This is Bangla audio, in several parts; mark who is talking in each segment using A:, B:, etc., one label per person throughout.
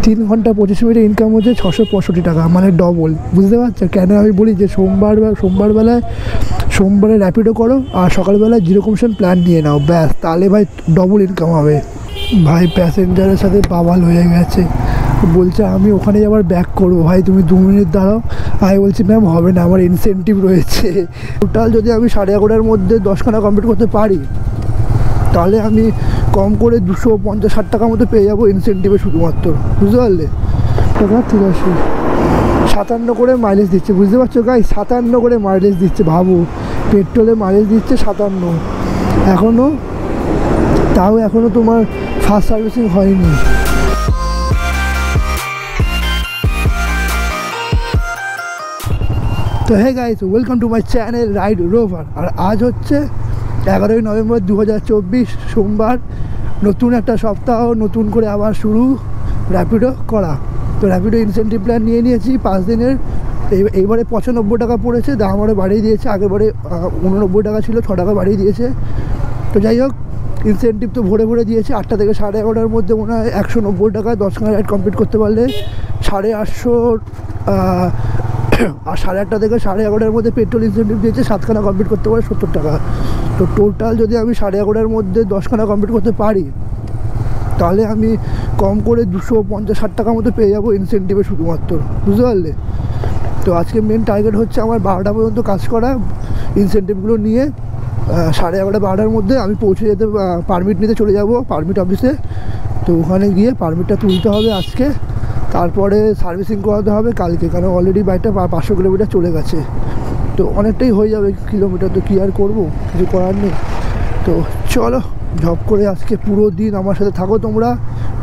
A: 3 ঘন্টা 25 মিনিটে ইনকাম হচ্ছে 665 টাকা, মানে ডবল। বুঝতে পারছো কেন আমি বলি যে সোমবারে র্যাপিডো করো আর সকালবেলায় 0 কমিশন প্ল্যান নিয়ে নাও, ব্যাস তাহলে ভাই ডবল ইনকাম হবে। ভাই প্যাসেঞ্জারের সাথে বাবাল হয়ে গেছে, বলছে আমি ওখানে আবার ব্যাক করবো। ভাই তুমি 2 মিনিট দাঁড়াও। আমি বলছি ম্যাম হবে না, আমার ইনসেন্টিভ রয়েছে। টোটাল যদি আমি 11:30-এর মধ্যে 10খানা কমপ্লিট করতে পারি তাহলে আমি কম করে 250-60 টাকার মতো পেয়ে যাবো ইনসেন্টিভে শুধুমাত্র। বুঝতে পারলে? টাকা 83 57 করে মাইলেজ দিচ্ছে। বুঝতে পারছো গাই? 57 করে মাইলেজ দিচ্ছে। ভাবো পেট্রোলে মাইলেজ দিচ্ছে 57, এখনও তোমার ফার্স্ট সার্ভিসিং হয়নি। তো hey guys, welcome to my channel ride rover. আর আজ হচ্ছে 11ই নভেম্বর 2024, সোমবার। নতুন একটা সপ্তাহ, নতুন করে আবার শুরু র্যাপিডো করা। তো র্যাপিডো ইনসেন্টিভ প্ল্যান নিয়ে নিয়েছি 5 দিনের। এইবারে 95 টাকা পড়েছে, দাম আরও বাড়িয়ে দিয়েছে। আগেরবারে 89 টাকা ছিল, 6 টাকা বাড়িয়ে দিয়েছে। তো যাই হোক, ইনসেন্টিভ তো ভরে দিয়েছে। 8টা থেকে 11:30-এর মধ্যে মনে হয় 190 টাকা 10খানা রাইড কমপ্লিট করতে পারলে 850। আর 8:30 থেকে 11:30-এর মধ্যে পেট্রোল ইনসেন্টিভ দিয়েছে, 7খানা কমপ্লিট করতে পারে 70 টাকা। তো টোটাল যদি আমি 11:30-এর মধ্যে 10খানা কমপ্লিট করতে পারি তাহলে আমি কম করে 250-60 টাকার মতো পেয়ে যাবো ইনসেন্টিভে শুধুমাত্র। বুঝতে পারলে? তো আজকে মেন টার্গেট হচ্ছে আমার 12টা পর্যন্ত কাজ করা, ইনসেন্টিভগুলো নিয়ে 11:30-12টার মধ্যে আমি পৌঁছে যেতে, পারমিট নিতে চলে যাব পারমিট অফিসে। তো ওখানে গিয়ে পারমিটটা তুলতে হবে আজকে, তারপরে সার্ভিসিং করাতে হবে কালকে, কারণ অলরেডি বাইকটা 500 কিলোমিটার চলে গেছে। তো অনেকটাই হয়ে যাবে কিলোমিটার, তো কী আর করবো, কিছু করার নেই। তো চলো ঝপ করে আজকে পুরো দিন আমার সাথে থাকো তোমরা।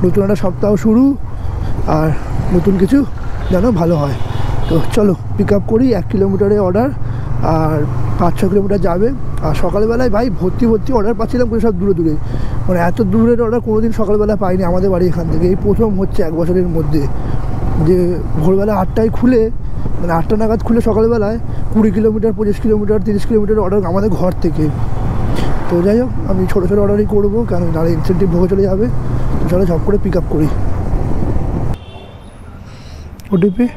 A: নতুন একটা সপ্তাহ শুরু, আর নতুন কিছু যেন ভালো হয়। তো চলো পিক আপ করি। 1 কিলোমিটারে অর্ডার, আর 5-6 কিলোমিটার যাবে। আর সকালবেলায় ভাই ভর্তি অর্ডার পাচ্ছিলাম, কিন্তু সব দূরে। মানে এত দূরের অর্ডার কোনো দিন সকালবেলা পাইনি আমাদের বাড়ি এখান থেকে। এই প্রথম হচ্ছে 1 বছরের মধ্যে যে ভোরবেলা 8টায় খুলে, মানে 8টা নাগাদ খুলে সকালবেলায় 20 কিলোমিটার 25 কিলোমিটার 30 কিলোমিটার অর্ডার আমাদের ঘর থেকে। তো যাই হোক, আমি ছোটো অর্ডারই করবো, কারণ নাহলে ইনসেন্টিভ ভোগে চলে যাবে। তো চলো ঝপ করে পিক আপ করি। ওটিপি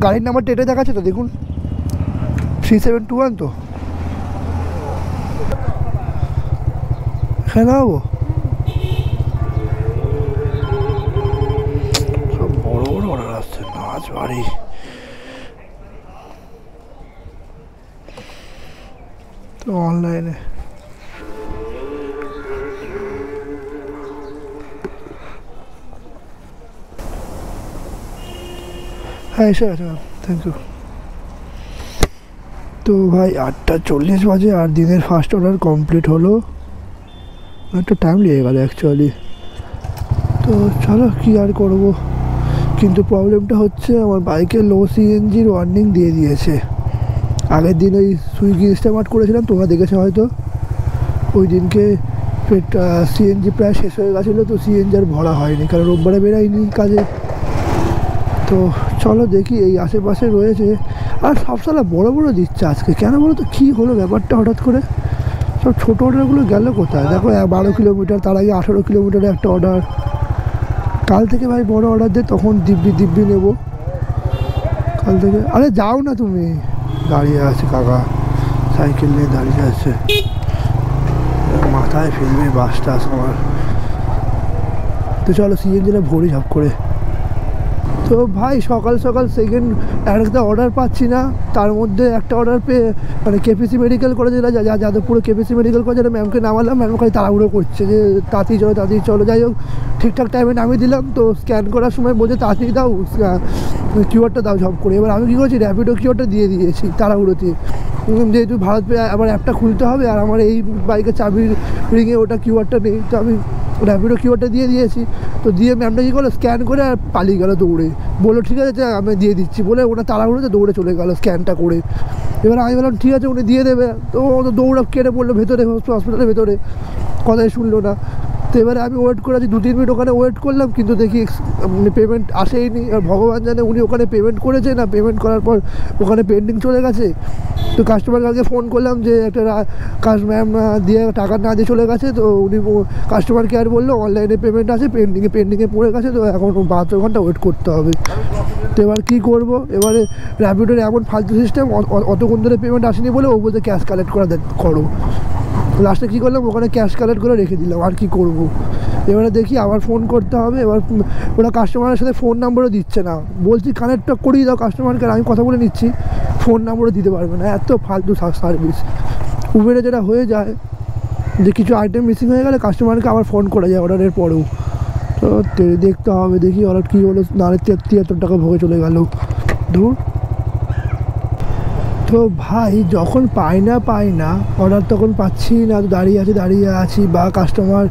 A: গাড়ির নাম্বারটা এটা দেখাচ্ছে তো, দেখুন 3721। তো হ্যাঁ নাও, সব বড় অর্ডার আসছে, নাচ বাড়ি। তো অনলাইনে হ্যাঁ এসে আছে, থ্যাংক ইউ। তো ভাই 8:40 বাজে, আর দিনের ফার্স্ট অর্ডার কমপ্লিট হলো। একটা টাইম লেগে গেল অ্যাকচুয়ালি। তো চলো কী আর করবো, কিন্তু প্রবলেমটা হচ্ছে আমার বাইকে লো সিএনজির ওয়ার্নিং দিয়ে দিয়েছে। আগের দিন ওই সুইগি ইনস্টামার্ট করেছিলাম, তোমরা দেখেছো হয়তো। ওই দিনকে সিএনজি প্রায় শেষ হয়ে গেছিলো, তো সিএনজি আর ভরা হয়নি, কারণ রোববারে বেরাইনি কাজে। তো চলো দেখি, এই আশেপাশে রয়েছে। আর সব সালা বড় দিচ্ছে আজকে, কেন বলো তো? কী হলো ব্যাপারটা হঠাৎ করে? সব ছোটো অর্ডারগুলো গেল কোথায়? দেখো 12 কিলোমিটার, তার আগে 18 কিলোমিটারে একটা অর্ডার। কাল থেকে ভাই বড় অর্ডার দে, তখন দিব্যি নেব কাল থেকে। আরে যাও না তুমি, দাঁড়িয়ে আছে কাকা, সাইকেল নিয়ে দাঁড়িয়ে আছে, মাথায় ফেলবে বাসটা আমার। তো চলো সিএনজিটা ভরি ঝপ করে। তো ভাই সকাল সেকেন্ড একটা অর্ডার পাচ্ছি না, তার মধ্যে একটা অর্ডার পেয়ে, মানে কেপিসি মেডিকেল কলেজে যাদবপুরে কেপিসি মেডিকেল কলেজে ম্যামকে নামালাম। ম্যাম ওখানে তাড়াহুড়ো করছে যে তাড়াতাড়ি চলো। যাই হোক ঠিকঠাক টাইমে নামিয়ে দিলাম। তো স্ক্যান করার সময় বলছে তাড়াতাড়ি দাও, কিউআরটা দাও ঝপ করে। এবার আমি কী করছি, র্যাপিডো কিউআরটা দিয়ে দিয়েছি তাড়াহুড়োতে, যেহেতু ভারত পে আবার অ্যাপটা খুলতে হবে, আর আমার এই বাইকের চাবির রিংয়ে ওটা কিউআরটা নেই। তো আমি র্যাপিডো কিউআরটা দিয়ে দিয়েছি। তো দিয়ে ম্যামটা কী করলো, স্ক্যান করে আর পালিয়ে গেলো দৌড়ে। বললো ঠিক আছে আমি দিয়ে দিচ্ছি বলে, ওটা তাড়াহুড়োতে দৌড়ে চলে গেলো স্ক্যানটা করে। এবার আমি বললাম ঠিক আছে উনি দিয়ে দেবে। তো ও তো দৌড়ে কেটে পড়লো ভেতরে, হসপিটালের ভেতরে, কথাই শুনলো না। তো এবারে আমি ওয়েট করে আছি 2-3 মিনিট ওখানে ওয়েট করলাম, কিন্তু দেখি পেমেন্ট আসেইনি। আর ভগবান জানে উনি ওখানে পেমেন্ট করেছে না পেমেন্ট করার পর ওখানে পেন্ডিং চলে গেছে। তো কাস্টমার কালকে ফোন করলাম যে একটা ম্যাম দিয়ে টাকা না দিয়ে চলে গেছে। তো উনি কাস্টমার কেয়ার বললো অনলাইনে পেমেন্ট আছে, পেন্ডিংয়ে পড়ে গেছে, তো এখন 72 ঘন্টা ওয়েট করতে হবে। তো এবার কী করবো, এবারে র্যাপিডোর এমন ফালতু সিস্টেম, অতক্ষণ ধরে পেমেন্ট আসেনি বলে ও বলতে ক্যাশ কালেক্ট করো। লাস্টে কী করলাম, ওখানে ক্যাশ কালেক্ট করে রেখে দিলাম, আর কি করব। এবারে দেখি আবার ফোন করতে হবে। এবার ওরা কাস্টমারের সাথে ফোন নাম্বারও দিচ্ছে না, বলছি কানেক্টটা করিয়ে দাও কাস্টমারকে, আমি কথা বলে নিচ্ছি, ফোন নাম্বারও দিতে পারবে না। এত ফালতু সার্ভিস। উবেরে যেটা হয়ে যায় যে কিছু আইটেম মিসিং হয়ে গেলে কাস্টমারকে আবার ফোন করা যায় অর্ডারের পরেও। তো দেখতে হবে, দেখি অর্ডার কী হলো, নাহলে 73 টাকা ভোগে চলে গেল দূর। তো ভাই যখন পাই না অর্ডার তখন পাচ্ছি না, তো দাঁড়িয়ে আছি বা কাস্টমার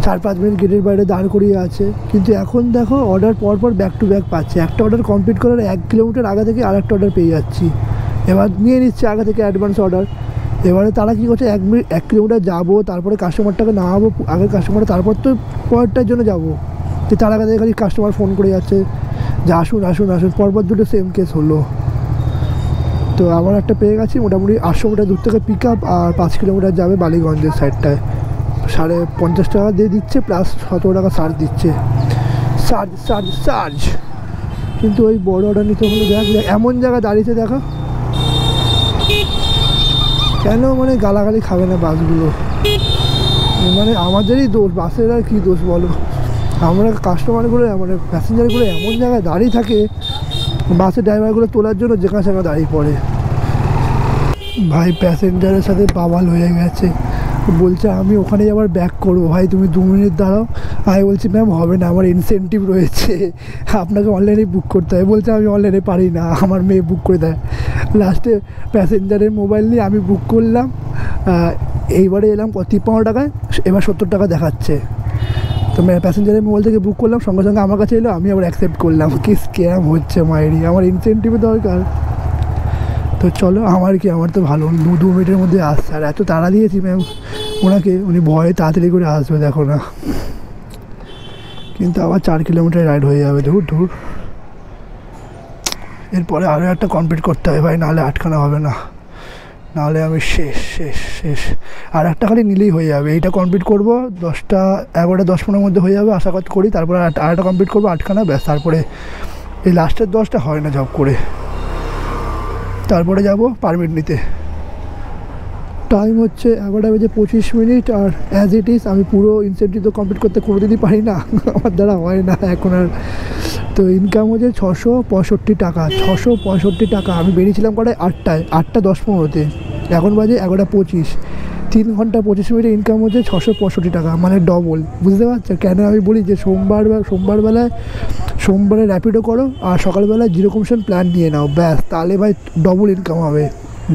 A: 4-5 মিনিট গেটের বাইরে দাঁড় করিয়ে আছে। কিন্তু এখন দেখো অর্ডার পরপর ব্যাক টু ব্যাক পাচ্ছি, একটা অর্ডার কমপ্লিট করার 1 কিলোমিটার আগে থেকে আরেকটা অর্ডার পেয়ে যাচ্ছি। এবার নিয়ে নিচ্ছে আগে থেকে অ্যাডভান্স অর্ডার। এবারে তারা কী করছে, 1 কিলোমিটার যাবো, তারপরে কাস্টমারটাকে নামাবো, আগের কাস্টমার, তারপর তো পরেরটার জন্য যাবো। তো তার আগে খালি কাস্টমার ফোন করে যাচ্ছে যে আসুন, পরপর দুটো সেম কেস হলো। তো আবার একটা পেয়ে গেছি, মোটামুটি 800 মিটার দূর থেকে পিক আপ, আর 5 কিলোমিটার যাবে বালিগঞ্জের সাইডটায়। 50 টাকা দিয়ে দিচ্ছে, প্লাস 17 টাকা চার্জ দিচ্ছে, চার্জ। কিন্তু ওই বড় অর্ডার নিতে হলে দেখ এমন জায়গা দাঁড়িয়েছে, দেখো কেন মানে গালাগালি খাবে না বাসগুলো, মানে আমাদেরই দোষ, বাসের আর কী দোষ বলো। আমরা কাস্টমারগুলো মানে প্যাসেঞ্জারগুলো এমন জায়গায় দাঁড়িয়ে থাকে, বাসের ড্রাইভারগুলো তোলার জন্য যেখানে সেখানে দাঁড়িয়ে পড়ে। ভাই প্যাসেঞ্জারের সাথে বাবাল হয়ে গেছে, বলছে আমি ওখানে আবার ব্যাক করবো। ভাই তুমি 2 মিনিট দাঁড়াও। আমি বলছি ম্যাম হবে না, আমার ইনসেন্টিভ রয়েছে, আপনাকে অনলাইনে বুক করতে হয়। বলছে আমি অনলাইনে পারি না, আমার মেয়ে বুক করে দেয়। লাস্টে প্যাসেঞ্জারের মোবাইল নিয়ে আমি বুক করলাম। এইবারে এলাম 53 টাকায়, এবার 70 টাকা দেখাচ্ছে। তো প্যাসেঞ্জারের মোবাইল থেকে বুক করলাম, সঙ্গে সঙ্গে আমার কাছে এলো, আমি আবার অ্যাকসেপ্ট করলাম। কি স্ক্যাম হচ্ছে মায়েরি, আমার ইনসেন্টিভে দরকার। তো চলো, আমার কি, আমার তো ভালো 2 মিনিটের মধ্যে আসছে। আর এত তাড়া দিয়েছি ম্যাম ওনাকে, উনি ভয়ে তাড়াতাড়ি করে আসবে, দেখো না। কিন্তু আবার 4 কিলোমিটার রাইড হয়ে যাবে, দূর। এরপরে আরও একটা কমপ্লিট করতে হবে ভাই, নাহলে আটকানো হবে না, নাহলে আমি শেষ। আর একটা খালি নিলেই হয়ে যাবে। এইটা কমপ্লিট করবো 11:10-15 মধ্যে হয়ে যাবে আশা করি। তারপরে আরেকটা কমপ্লিট করবো 8খানা, ব্যাস। তারপরে এই লাস্টের 10টা হয় না জব করে, তারপরে যাব পারমিট নিতে। টাইম হচ্ছে 11:25। আর অ্যাজ ইট ইজ আমি পুরো ইনসেন্টিভ তো কমপ্লিট করতে কোনোদিনই পারি না, আমার দ্বারা হয় না এখন আর। তো ইনকাম হচ্ছে 665 টাকা, 665 টাকা। আমি বেরিয়েছিলাম কটায়, 8:10-15-তে, এখন বাজে 11:25। 3 ঘন্টা 25 মিনিটে ইনকাম হচ্ছে 665 টাকা, মানে ডবল। বুঝতে পারছো কেন আমি বলি যে সোমবারে র্যাপিডো করো, আর সকালবেলায় 0 কমিশন প্ল্যান নিয়ে নাও, ব্যাস। তাহলে ভাই ডবল ইনকাম হবে,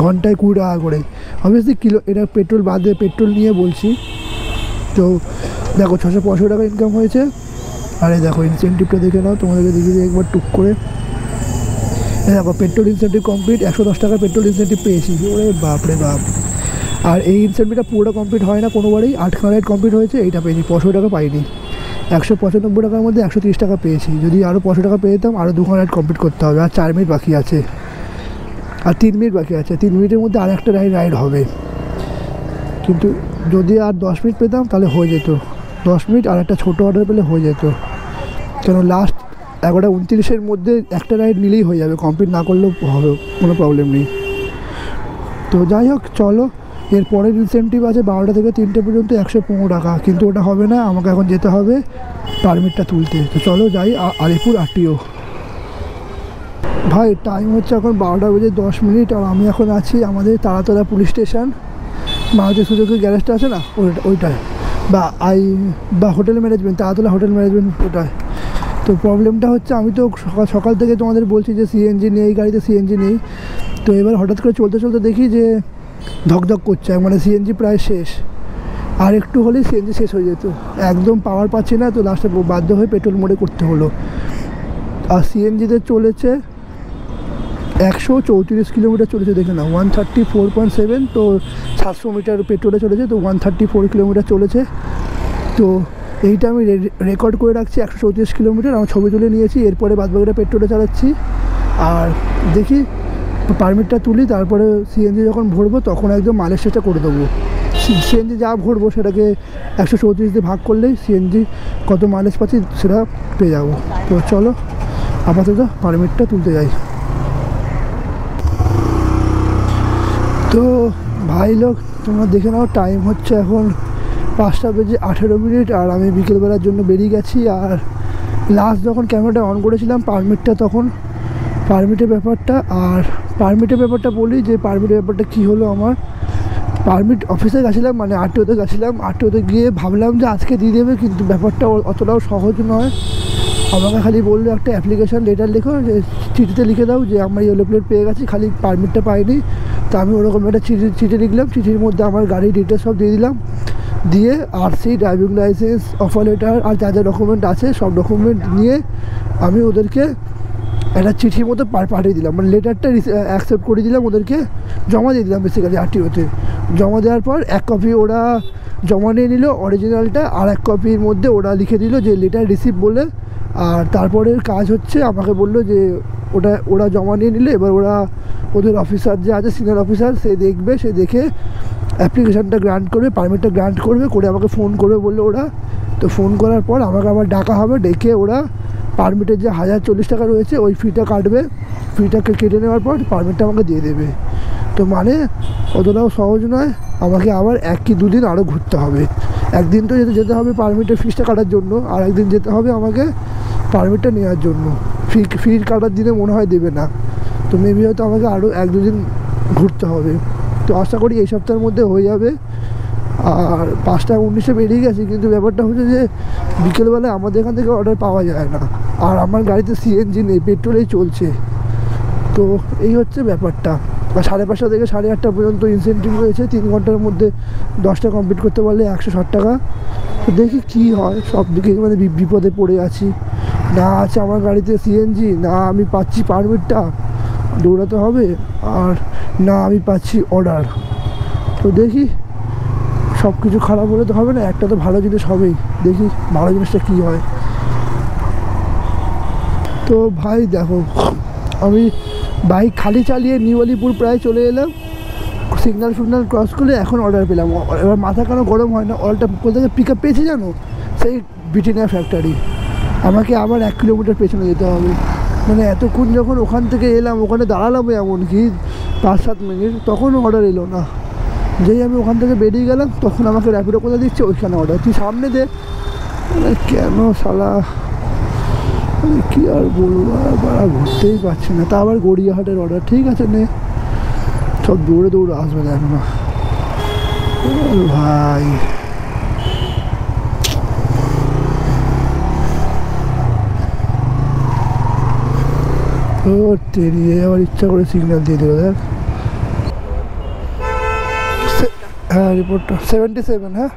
A: ঘন্টায় 20 টাকা করে। অবভিয়াসলি এটা পেট্রোল বাদে, পেট্রোল নিয়ে বলছি। তো দেখো 665 টাকা ইনকাম হয়েছে। আরে দেখো ইনসেন্টিভটা দেখে নাও, তোমাদেরকে দেখিয়ে দিই একবার টুক করে। দেখো পেট্রোল ইনসেন্টিভ কমপ্লিট, 110 টাকা পেট্রোল ইনসেন্টিভ পেয়েছি। ওরে বাপরে বাপ। আর এই ইনসেন্টিভটা পুরোটা কমপ্লিট হয় না কোনোবারই, 8খানা রাইড কমপ্লিট হয়েছে, এইটা পেয়েছি 65 টাকা পাইনি। 195 টাকার মধ্যে 130 টাকা পেয়েছি। যদি আরও 65 টাকা পেয়ে যেতাম, আরও 2খানা রাইড কমপ্লিট করতে হবে। আর 4 মিনিট বাকি আছে, আর 3 মিনিট বাকি আছে। 3 মিনিটের মধ্যে আর একটা রাইড হবে। কিন্তু যদি আর 10 মিনিট পেতাম তাহলে হয়ে যেত। 10 মিনিট আর একটা ছোটো অর্ডার পেলে হয়ে যেত, কেন লাস্ট 11:29-এর মধ্যে একটা রাইড নিলেই হয়ে যাবে, কমপ্লিট না করলেও হবে, কোনো প্রবলেম নেই। তো যাই হোক চলো, এর পরের ইনসেন্টিভ আছে 12টা থেকে 3টে পর্যন্ত 115 টাকা, কিন্তু ওটা হবে না, আমাকে এখন যেতে হবে পারমিটটা তুলতে। তো চলো যাই আলিপুর RTO। ভাই টাইম হচ্ছে এখন 12:10, আর আমি এখন আছি আমাদের তারাতলা পুলিশ স্টেশন, মারুতি সুজুকির গ্যারেজটা আছে না ওইটায়, বা hotel management, Taratala hotel management ওটায়। তো প্রবলেমটা হচ্ছে, আমি তো সকাল থেকে তোমাদের বলছি যে সিএনজি নেই, গাড়িতে সিএনজি নেই। তো এবার হঠাৎ করে চলতে দেখি যে ধকধক করছে, মানে সিএনজি প্রায় শেষ, আর একটু হলেই সিএনজি শেষ হয়ে যেত, একদম পাওয়ার পাচ্ছি না। তো লাস্টে বাধ্য হয়ে পেট্রোল মোডে করতে হলো। আর সিএনজিতে চলেছে 134 কিলোমিটার চলেছে, দেখে না 134.7। তো 700 মিটার পেট্রোলে চলেছে, তো 134 কিলোমিটার চলেছে। তো এইটা আমি রেকর্ড করে রাখছি 134 কিলোমিটার, আমার ছবি তুলে নিয়েছি। এরপরে বাদবাকিটা পেট্রোলে চালাচ্ছি। আর দেখি পারমিটটা তুলি, তারপরে সিএনজি যখন ভরবো তখন একদম মাইলেজ শেষটা করে দেবো। সিএনজি যা ভরবো সেটাকে 134 দিয়ে ভাগ করলেই সিএনজি কত মাইলেজ পাচ্ছি সেটা পেয়ে যাবো। তো চলো আপাতত পারমিটটা তুলতে যাই। তো ভাই লোক তোমরা দেখে নাও, টাইম হচ্ছে এখন 5:18। আর আমি বিকেলবেলার জন্য বেরিয়ে গেছি। আর লাস্ট যখন ক্যামেরাটা অন করেছিলাম পারমিটটা, তখন পারমিটের ব্যাপারটা বলি যে পারমিটের ব্যাপারটা কী হলো। আমার পারমিট অফিসে গেছিলাম, মানে আরটিওতে গেছিলাম। আরটিওতে গিয়ে ভাবলাম যে আজকে দিয়ে দেবে, কিন্তু ব্যাপারটা অতটাও সহজ নয়। আমাকে খালি বললো একটা অ্যাপ্লিকেশান লেটার লেখো, যে চিঠিতে লিখে দাও যে আমার ইয়েলো প্লেট পেয়ে গেছি, খালি পারমিটটা পাইনি। তো আমি ওরকম একটা চিঠি লিখলাম, চিঠির মধ্যে আমার গাড়ির ডিটেলস সব দিয়ে দিলাম, দিয়ে RC, driving licence, offer letter আর যা যা ডকুমেন্ট আছে সব ডকুমেন্ট নিয়ে আমি ওদেরকে একটা চিঠির মতো পাঠিয়ে দিলাম, মানে লেটারটা অ্যাকসেপ্ট করে দিলাম, ওদেরকে জমা দিয়ে দিলাম বেসিক্যালি আরটিওতে। জমা দেওয়ার পর এক কপি ওরা জমা নিয়ে নিল অরিজিনালটা, আর এক কপির মধ্যে ওরা লিখে দিল যে লেটার রিসিভ বলে। আর তারপরের কাজ হচ্ছে আমাকে বললো যে ওরা জমা নিয়ে নিলে এবার ওদের অফিসার যে আছে সিনিয়র অফিসার, সে দেখবে, সে দেখে অ্যাপ্লিকেশানটা গ্রান্ট করবে, পারমিটটা গ্রান্ট করবে, করে আমাকে ফোন করবে বললো ওরা। তো ফোন করার পর আমাকে আবার ডাকা হবে, ডেকে ওরা পারমিটের যে 1040 টাকা রয়েছে ওই ফিটা কাটবে, ফিটাকে কেটে নেওয়ার পর পারমিটটা আমাকে দিয়ে দেবে। তো মানে অতটাও সহজ নয়, আমাকে আবার 1 কি 2 দিন আরও ঘুরতে হবে। একদিন তো যেতে হবে পারমিটের ফিসটা কাটার জন্য, আর একদিন যেতে হবে আমাকে পারমিটটা নেওয়ার জন্য। ফি কাটার দিনে মনে হয় দেবে না, তো মেবি হয়তো আমাকে আরও 1-2 দিন ঘুরতে হবে। তো আশা করি এই সপ্তাহের মধ্যে হয়ে যাবে। আর 5:19 বেরিয়ে গেছি, কিন্তু ব্যাপারটা হচ্ছে যে বিকেলবেলায় আমাদের এখান থেকে অর্ডার পাওয়া যায় না, আর আমার গাড়িতে সিএনজি নেই, পেট্রোলেই চলছে। তো এই হচ্ছে ব্যাপারটা। 5:30 থেকে 8:30 পর্যন্ত ইনসেন্টিভ রয়েছে, 3 ঘন্টার মধ্যে 10টা কমপ্লিট করতে পারলে 160 টাকা। তো দেখি কী হয়, সব দিকে মানে বিপদে পড়ে আছি। না আছে আমার গাড়িতে সিএনজি, না আমি পাচ্ছি পারমিটটা, দৌড়াতে হবে, আর না আমি পাচ্ছি অর্ডার। তো দেখি, সব কিছু খারাপ হলে তো হবে না, একটা তো ভালো জিনিস হবেই। দেখি ভালো জিনিসটা কী হয়। তো ভাই দেখো, আমি বাইক খালি চালিয়ে নিউ আলিপুর প্রায় চলে এলাম, সিগন্যাল ক্রস করে এখন অর্ডার পেলাম। এবার মাথা কেন গরম হয় না, অর্ডারটা কোথা থেকে পিক আপ পেয়েছি জানো, সেই ব্রিটানিয়া ফ্যাক্টরি। আমাকে আবার 1 কিলোমিটার পেছনে যেতে হবে, মানে এতক্ষণ যখন ওখান থেকে এলাম, ওখানে দাঁড়ালাম এমনকি 5-7 মিনিট, তখনও অর্ডার এলো না। যেই আমি ওখান থেকে বেরিয়ে গেলাম তখন আমাকে র্যাপিডো কোথা দিচ্ছে ওইখানে অর্ডার, তুই সামনে দে। কেন শালা, কী আর বলবো, আর ঘুরতেই পারছি না। তা আবার গড়িয়াহাটের অর্ডার, ঠিক আছে নে, সব দৌড়ে আসবে দেখ না ভাই। ও তেরিয়ে আবার ইচ্ছা করে সিগন্যাল দিয়ে দিল দেখ। হ্যাঁ রিপোর্টটা 77। হ্যাঁ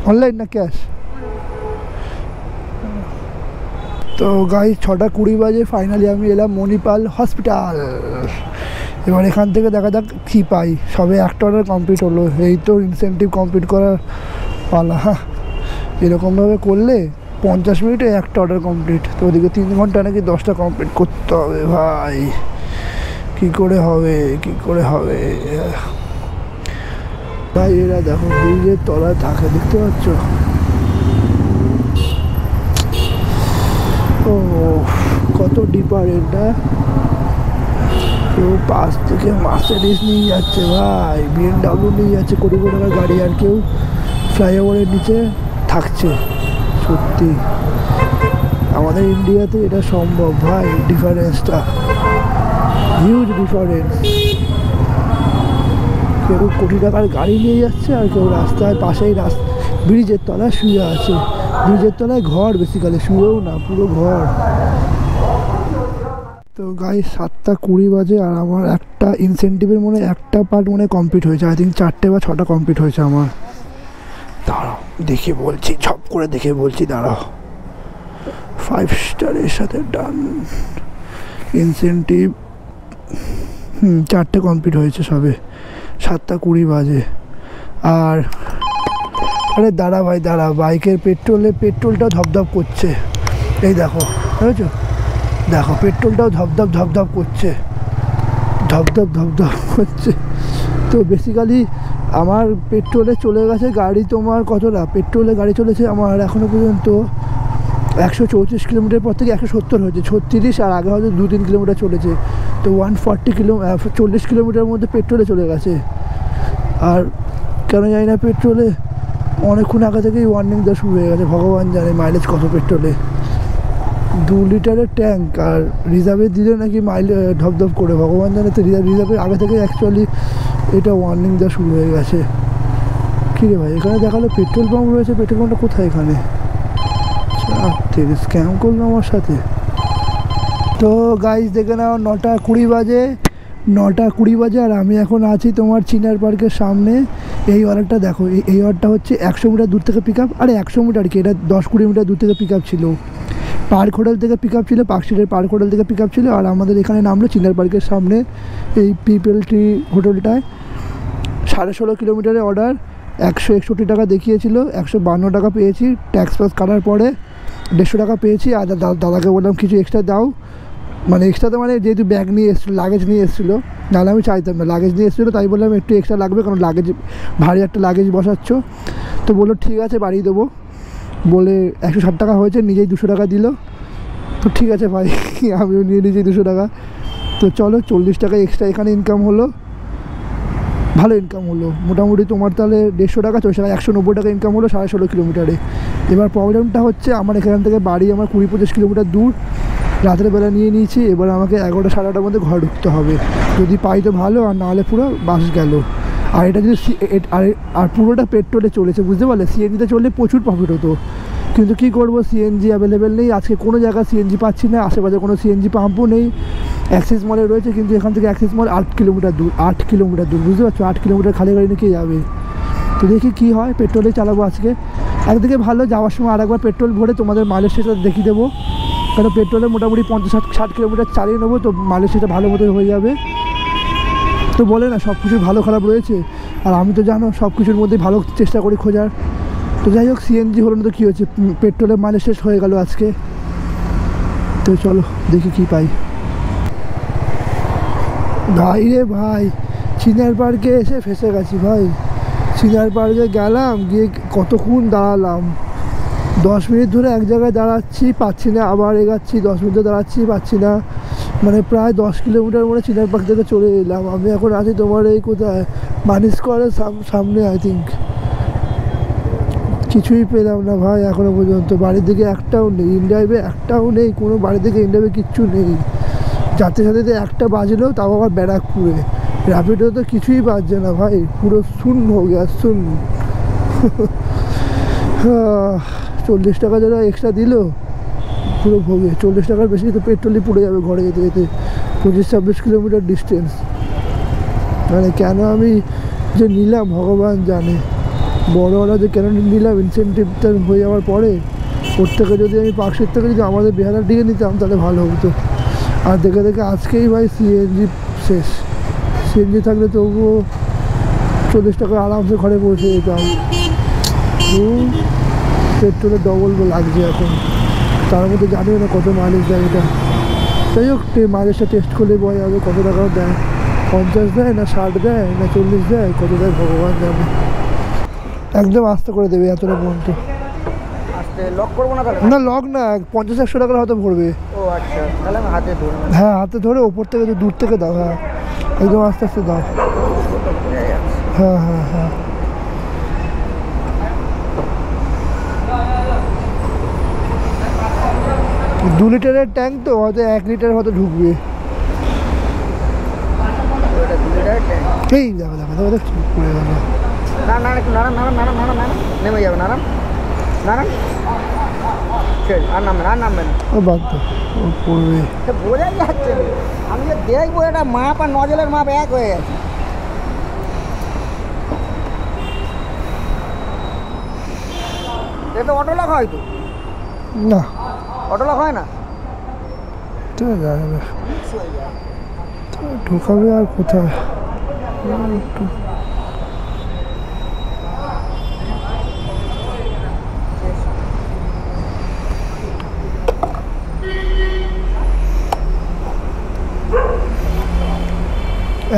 A: অনলাইন না ক্যাশ? তো গাইস 6:20 বাজে ফাইনালি আমি এলাম মণিপাল হসপিটাল। এবার এখান থেকে দেখা যাক কী পাই। সবে একটা অর্ডার কমপ্লিট হলো, এই তো ইনসেন্টিভ কমপ্লিট করার পালা। হ্যাঁ এরকমভাবে করলে 50 মিনিটে একটা অর্ডার কমপ্লিট, তো ওদিকে 3 ঘন্টা নাকি 10টা কমপ্লিট করতে হবে। ভাই কী করে হবে ভাই। এরা দেখো ব্রিজের তলায় থাকে, দেখতে পাচ্ছ? ও কত ডিপারেন্ট। হ্যাঁ কেউ পাশ থেকে মার্সিডিজ নিয়ে যাচ্ছে ভাই, BMW নিয়ে যাচ্ছে কোটি টাকার গাড়ি, আর কেউ ফ্লাইওভারের নিচে থাকছে। সত্যি আমাদের ইন্ডিয়াতে এটা সম্ভব ভাই, ডিফারেন্সটা হিউজ ডিফারেন্স। কেউ কোটি টাকার গাড়ি নিয়ে যাচ্ছে, আর কেউ রাস্তায় পাশেই ব্রিজের তলায় শুয়ে আছে। ব্রিজের তলায় ঘর, বেসিক্যালি শুয়েও না, পুরো ঘর। তো গাইস 7:20 বাজে, আর আমার একটা ইনসেন্টিভের একটা পার্ট কমপ্লিট হয়েছে। আই থিঙ্ক 4টে বা 6টা কমপ্লিট হয়েছে আমার। দাঁড়াও দেখে বলছি, ঝপ করে দেখে বলছি, দাঁড়াও। 5 স্টারের সাথে ডান, ইনসেন্টিভ 4টে কমপ্লিট হয়েছে সবে, 7:20 বাজে। আর আরে দাঁড়া ভাই দাঁড়া, বাইকের পেট্রোলটাও ধপধপ করছে, এই দেখো বুঝেছো, দেখো পেট্রোলটাও ধপধপ করছে, ধপধপ করছে। তো বেসিক্যালি আমার পেট্রোলে চলে গেছে গাড়ি তোমার কতটা, পেট্রোলে গাড়ি চলেছে আমার এখনও পর্যন্ত 134 কিলোমিটার পর থেকে 170 হয়েছে, 36, আর আগে হয়তো 2-3 কিলোমিটার চলেছে। তো 40 কিলোমিটার মধ্যে পেট্রোলে চলে গেছে। আর কেন জানি না পেট্রোলে অনেকক্ষণ আগে থেকেই ওয়ার্নিং দেওয়া শুরু হয়ে গেছে, ভগবান জানে মাইলেজ কত পেট্রোলে। 2 লিটারের ট্যাঙ্ক, আর রিজার্ভে দিলে নাকি মাইলেজ ধপধপ করে, ভগবান জানে। তো রিজার্ভের আগে থেকে অ্যাকচুয়ালি এটা ওয়ার্নিং দেওয়া শুরু হয়ে গেছে। কী রে ভাই, এখানে দেখালো পেট্রোল পাম্প রয়েছে, পেট্রোল পাম্পটা কোথায় এখানে? স্ক্যাম করলো আমার সাথে। তো গাইজ দেখে নাও 9:20 বাজে, 9:20 বাজে, আর আমি এখন আছি তোমার চিনার পার্কের সামনে। এই ওয়ারটা দেখো, এই ওয়ারটা হচ্ছে 100 মিটার দূর থেকে পিক আপ, আরে 100 মিটার কি, এটা 10-20 মিটার দূর থেকে পিক আপ ছিল। পার্ক হোটেল থেকে পিক আপ ছিল, পার্কস্ট্রিটের পার্ক হোটেল থেকে পিক আপ ছিল, আর আমাদের এখানে নামলো চিনার পার্কের সামনে এই পিপল ট্রি হোটেলটায়। 16.5 কিলোমিটারে অর্ডার, 161 টাকা দেখিয়েছিল, 152 টাকা পেয়েছি। ট্যাক্স ফাক্স কাটার পরে 150 টাকা পেয়েছি। আর দাদাকে বললাম কিছু এক্সট্রা দাও, মানে এক্সট্রা তো মানে যেহেতু ব্যাগ নিয়ে এসেছিলো, লাগেজ নিয়ে এসেছিলো, নাহলে আমি চাইতাম না, লাগেজ নিয়ে এসেছিলো তাই বললাম একটু এক্সট্রা লাগবে, কারণ লাগেজ ভারী একটা লাগেজ বসাচ্ছ। তো বললো ঠিক আছে বাড়িয়ে দেবো, বলে 160 টাকা হয়েছে, নিজেই 200 টাকা দিল। তো ঠিক আছে ভাই, আমিও নিয়ে নিয়েছি 200 টাকা। তো চলো 40 টাকা এক্সট্রা এখানে ইনকাম হলো, ভালো ইনকাম হলো মোটামুটি। তোমার তাহলে 150 টাকা 40 টাকা, 190 টাকা ইনকাম হলো 16.5 কিলোমিটারে। এবার প্রবলেমটা হচ্ছে আমার এখান থেকে বাড়ি আমার 20-25 কিলোমিটার দূর, রাতের বেলা নিয়ে নিয়েছি। এবার আমাকে 11টা 11:30 মধ্যে ঘরে ঢুকতে হবে, যদি পাই তো ভালো, আর নাহলে পুরো বাস গেল। আর এটা যদি আর পুরোটা পেট্রোলে চলেছে, বুঝতে পারলে। সিএনজিতে চললে প্রচুর প্রফিট হতো, কিন্তু কী করবো, সিএনজি অ্যাভেলেবেল নেই আজকে, কোনো জায়গায় সিএনজি পাচ্ছি না, আশেপাশে কোনো সিএনজি পাম্পও নেই। অ্যাক্সিস মলে রয়েছে, কিন্তু এখান থেকে অ্যাক্সিস মল 8 কিলোমিটার দূর, 8 কিলোমিটার দূর, বুঝতে পারছো, 8 কিলোমিটার খালি গাড়ি নিয়ে কে যাবে। তো দেখি কী হয়, পেট্রোলে চালাবো আজকে। একদিকে ভালো, যাওয়ার সময় আরেকবার পেট্রোল ভরে তোমাদের মাইলেজটা দেখিয়ে দেবো, কারণ পেট্রোলে মোটামুটি 50-60 কিলোমিটার চালিয়ে নেবো, তো মাইলেজটা ভালো মতো হয়ে যাবে। তো বলে না সব কিছুর ভালো খারাপ রয়েছে, আর আমি তো জানো সব কিছুর মধ্যেই ভালো চেষ্টা করি খোঁজার। তো যাই হোক, সিএনজি হলো না তো কী হয়েছে, পেট্রোলের মাইলেজ শেষ হয়ে গেল আজকে। তো চলো দেখি কী পাই। ভাই রে ভাই, চিনার পার্কে এসে ফেসে গেছি ভাই। চিনার পার্কে গেলাম, গিয়ে কতক্ষণ দাঁড়ালাম, 10 মিনিট ধরে এক জায়গায় দাঁড়াচ্ছি, পাচ্ছি না, আবার এগাচ্ছি, 10 মিনিট ধরে দাঁড়াচ্ছি, পাচ্ছি না, মানে প্রায় 10 কিলোমিটার মনে চিনার পার্ক থেকে চলে এলাম। আমি এখন আছি তোমার এই কোথায়, মানিসকরের সামনে আই থিঙ্ক। কিছুই পেলাম না ভাই এখনও পর্যন্ত, বাড়ির দিকে একটাও নেই, ইনড্রাইভে একটাও নেই, কোনো বাড়ির দিকে ইনড্রাইভে কিচ্ছু নেই। যাতে সাথে একটা বাজলেও তাও আবার ব্যারাকপুরে, র্যাপিডো তো কিছুই বাজছে না ভাই, পুরো শূন্য হয়ে গেছে, শূন্য। 40 টাকা যারা এক্সট্রা দিল পুরো ভোগে, 40 টাকার বেশি তো পেট্রোলই পুড়ে যাবে ঘরে যেতে যেতে, 25-26 কিলোমিটার ডিস্টেন্স। মানে কেন আমি যে নিলাম ভগবান জানে, বড়ওয়ালা যে কেন নিলাম, ইনসেন্টিভটা হয়ে যাওয়ার পরে ওর থেকে যদি আমি পার্কশিট থেকে যদি আমাদের বেহালার দিকে নিতাম তাহলে ভালো হতো। আর দেখে দেখে আজকেই ভাই সিএনজি শেষ, সিএনজি থাকলে তবুও 40 টাকা আরামসে ঘরে পৌঁছে যেতাম। পেট্রোলের ডবল লাগছে এখন, তার মধ্যে জানিও না কত মাইলেজ দেয় এটা। যাই হোক, মাইলেজটা টেস্ট করলে বোঝা যাবে কত টাকাও দেয়, 50 দেয় না 60 দেয় না 40 দেয়, কত দেয় ভগবান জানে। একদম আস্তে করে দেবে এতটা পর্যন্ত,
B: লক করবো না
A: না লক না, 50-100 টাকার হয়তো ভরবে।
B: ও আচ্ছা, তাহলে আমি হাতে ধরবো।
A: হ্যাঁ হাতে ধরে ওপর থেকে দূর থেকে দাও, হ্যাঁ একদম আস্তে আস্তে দাও, হ্যাঁ হ্যাঁ হ্যাঁ। দু লিটারের ট্যাঙ্ক তো হয়তো 1 লিটার হয়তো ঢুকবে। এই দেখো দেখো দেখো দেখো পড়ে গেল।
B: না না একটু নারাম নারাম নারাম নারাম নারাম নেমে যাবে, নারাম নারাম, ঠিক আর নামবেন আর নামবেন,
A: ও বাদ তো ও পড়বে,
B: বোঝাই যাচ্ছে। আমি যে দেখবো এটা মাপ আর নজলের মাপ এক হয়ে গেছে। এ তো অটো লক হয় তো?
A: না,
B: অটো লক হয় না?
A: তো যায় না, তো ঢোকাবে আর কোথায়? একটু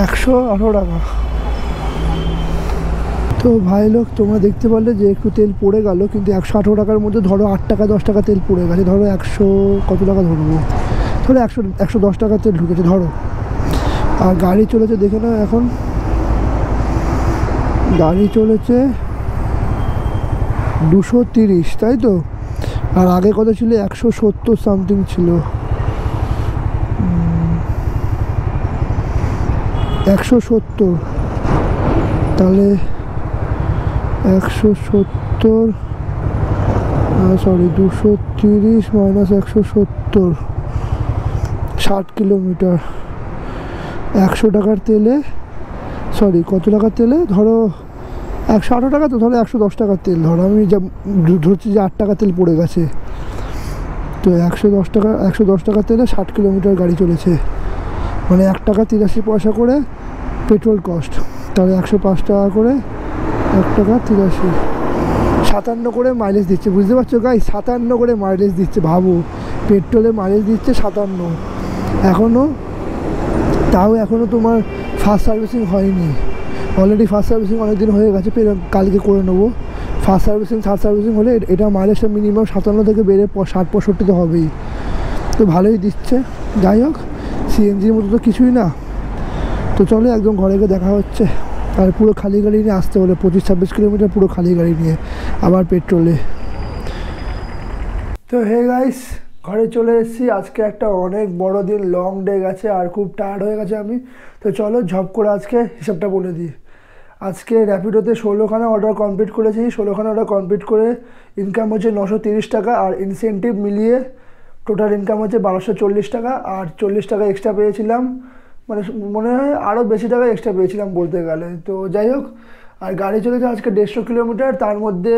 A: 118 টাকা। তো ভাই লোক, তোমরা দেখতে পারলে যে একটু তেল পড়ে গেল, কিন্তু 118 টাকার মধ্যে ধরো 8 টাকা 10 টাকা তেল পড়ে গেছে। ধরো 100 কত টাকা ধরবো, ধরো 110 টাকা তেল ঢুকেছে ধরো। আর গাড়ি চলেছে, দেখে নাও এখন গাড়ি চলেছে 230, তাই তো? আর আগে কত ছিল? 170 সামথিং ছিল। 170, তাহলে 170, সরি 230 মাইনাস 170, 60 কিলোমিটার। 100 টাকার তেলে, সরি কত টাকার তেলে? ধরো 118 টাকা, তো ধরো 110 টাকার তেল ধরো, আমি যা ধরছি যে 8 টাকা তেল পড়ে গেছে। তো 110 টাকা তেলে 60 কিলোমিটার গাড়ি চলেছে, মানে 1 টাকা 83 পয়সা করে পেট্রোল কস্ট। তাহলে 105 টাকা করে, 1 টাকা 83, 57 করে মাইলেজ দিচ্ছে। বুঝতে পারছো গাই? 57 করে মাইলেজ দিচ্ছে। ভাবো, পেট্রোলে মাইলেজ দিচ্ছে 57 এখনও। তাও এখনও তোমার ফার্স্ট সার্ভিসিং হয়নি। অলরেডি ফার্স্ট সার্ভিসিং অনেক দিন হয়ে গেছে, কালকে করে নেবো। ফার্স্ট সার্ভিসিং থার্ড সার্ভিসিং হলে এটা মাইলেজটা মিনিমাম 57 থেকে বেড়ে 60-65 তো হবেই। তো ভালোই দিচ্ছে। যাই হোক, সিএনজির মতো তো কিছুই না। তো চলো একদম ঘরে গিয়ে দেখা হচ্ছে। আর পুরো খালি গাড়ি নিয়ে আসতে হলে 25-26 কিলোমিটার পুরো খালি গাড়ি নিয়ে, আবার পেট্রোলে। তো হে গাইস, ঘরে চলে এসেছি। আজকে একটা অনেক বড় দিন, লং ডে গেছে আর খুব টায়ার্ড হয়ে গেছে আমি। তো চলো ঝপ করে আজকে হিসাবটা বলে দিই। আজকে র্যাপিডোতে 16খানা অর্ডার কমপ্লিট করেছি। 16খানা অর্ডার কমপ্লিট করে ইনকাম হচ্ছে 930 টাকা, আর ইনসেন্টিভ মিলিয়ে টোটাল ইনকাম হচ্ছে 1240 টাকা। আর 40 টাকা এক্সট্রা পেয়েছিলাম, মানে মনে হয় আরও বেশি টাকা এক্সট্রা পেয়েছিলাম বলতে গেলে। তো যাই হোক, আর গাড়ি চলেছে আজকে 150 কিলোমিটার, তার মধ্যে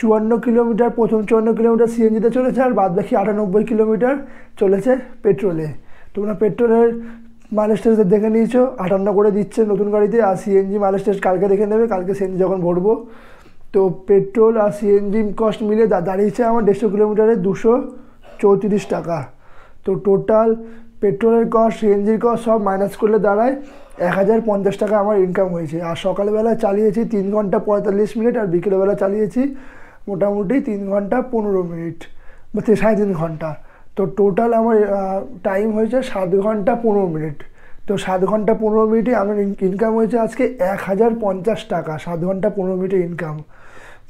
A: 54 কিলোমিটার, প্রথম 54 কিলোমিটার সিএনজিতে চলেছে, আর বাদ বাকি 98 কিলোমিটার চলেছে পেট্রোলে। তোমরা পেট্রোলের মাইলেজ টেস্ট দেখে নিয়েছো, 58 করে দিচ্ছে নতুন গাড়িতে। আর সিএনজি মাইলেজ টেস্ট কালকে দেখে নেবে, কালকে সিএনজি যখন ভরবো। তো পেট্রোল আর সিএনজি কস্ট মিলে দাঁড়িয়েছে আমার 150 কিলোমিটারে 234 টাকা। তো টোটাল পেট্রোলের কস্ট, সিএনজির কস্ট সব মাইনাস করলে দাঁড়ায় 1050 টাকা আমার ইনকাম হয়েছে। আর সকালবেলা চালিয়েছি 3 ঘন্টা 45 মিনিট, আর বিকেলবেলা চালিয়েছি মোটামুটি 3 ঘন্টা 15 মিনিট বা 3.5 ঘন্টা। তো টোটাল আমার টাইম হয়েছে 7 ঘন্টা 15 মিনিট। তো 7 ঘন্টা 15 মিনিটে আমার ইনকাম হয়েছে আজকে 1050 টাকা। 7 ঘন্টা 15 মিনিটে ইনকাম,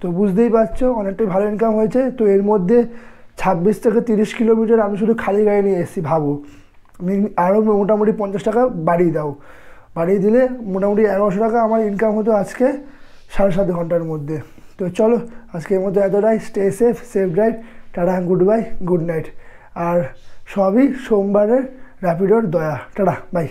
A: তো বুঝতেই পারছো অনেকটাই ভালো ইনকাম হয়েছে। তো এর মধ্যে 26 থেকে 30 কিলোমিটার আমি শুধু খালি গাড়ি নিয়ে এসেছি। ভাবো, আরও মোটামুটি 50 টাকা বাড়িয়ে দাও, বাড়িয়ে দিলে মোটামুটি 1100 টাকা আমার ইনকাম হতো আজকে 7.5 ঘন্টার মধ্যে। তো চলো আজকের মধ্যে এতটাই। Stay safe, safe drive, tata, good bye, good night. আর সবই সোমবারের র্যাপিডোর দয়া। Tata, by.